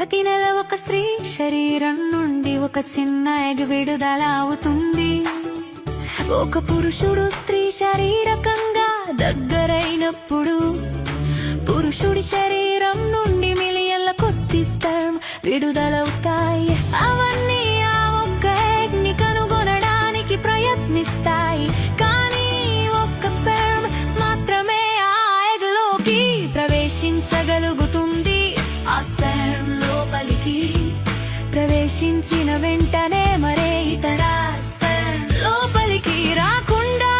ప్రతి నెల ఒక స్త్రీ శరీరం నుండి ఒక చిన్న ఎగ్ విడుదల అవుతుంది. ఒక పురుషుడు స్త్రీ శారీరకంగా దగ్గరైనప్పుడు పురుషుడి శరీరం నుండి మిలియన్ల కొద్ది స్పెర్మ్ విడుదలవుతాయి. అవన్నీ ఆ ఒక్క ఎగ్ ని కనుగొనడానికి ప్రయత్నిస్తాయి. కానీ ఒక్క స్పెర్మ్ మాత్రమే ఆ ఎగ్ లోకి ప్రవేశించగలుగుతుంది. ఆ స్పెర్మ్ లోపలికి ప్రవేశించిన వెంటనే మరే ఇతర స్పెర్మ్ లోపలికి రాకుండా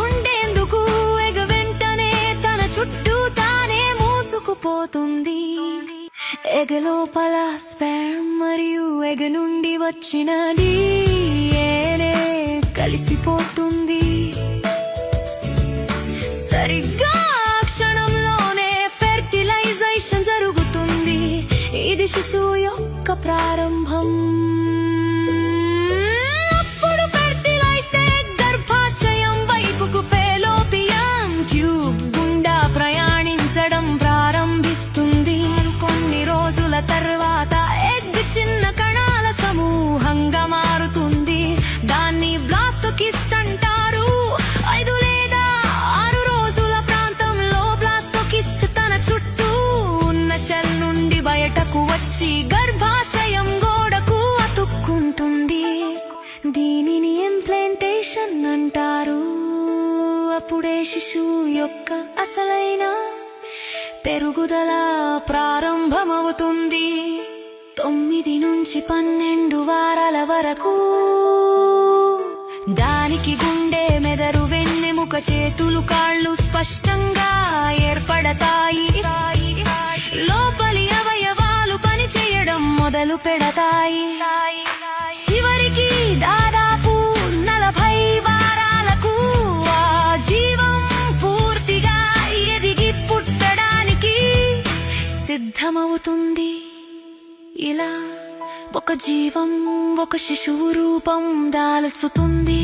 ఉండేందుకు ఎగ్ వెంటనే తన చుట్టూ తానే మూసుకుపోతుంది. ఎగ్ లోపల స్పెర్మ్ మరియు ఎగ్ నుండి వచ్చిన DNA కలిసిపోతుంది. సరిగ్గా క్షణంలోనే ఫెర్టిలైజేషన్ జరుగుతుంది. ఇది శిశువు యొక్క ప్రారంభం. అప్పుడు ఫెర్టిలైజ్డ్ ఎగ్ గర్భాశయం వైపుకు ఫెలోపియన్ ట్యూబ్ గుండా ప్రయాణించడం ప్రారంభిస్తుంది. కొన్ని రోజుల తర్వాత ఎగ్ చిన్న కణాల సమూహంగా మారుతుంది. దాన్ని బ్లాస్టోకిస్ట్ అంటారు. 5 లేదా 6 రోజుల ప్రాంతంలో బ్లాస్టోకిస్ట్ తన చుట్టూ ఉన్న షెల్ నుండి బయటకు వచ్చి గర్భాశయం గోడకు అతుక్కుంటుంది. దీనిని ఇంప్లాంటేషన్ అంటారు. అప్పుడే శిశువు యొక్క అసలైన పెరుగుదల ప్రారంభమవుతుంది. 9 నుంచి 12 వారాల వరకు దానికి గుండె, మెదడు, వెన్నెముక, చేతులు, కాళ్ళు స్పష్టంగా ఏర్పడతాయి. లోపలి అవయవాలు పనిచేయడం మొదలు పెడతాయి. చివరికి దాదాపు 40 వారాలకు ఆ జీవం పూర్తిగా ఎదిగి పుట్టడానికి సిద్ధమవుతుంది. ఇలా ఒక జీవం ఒక శిశువు రూపం దాల్చుతుంది.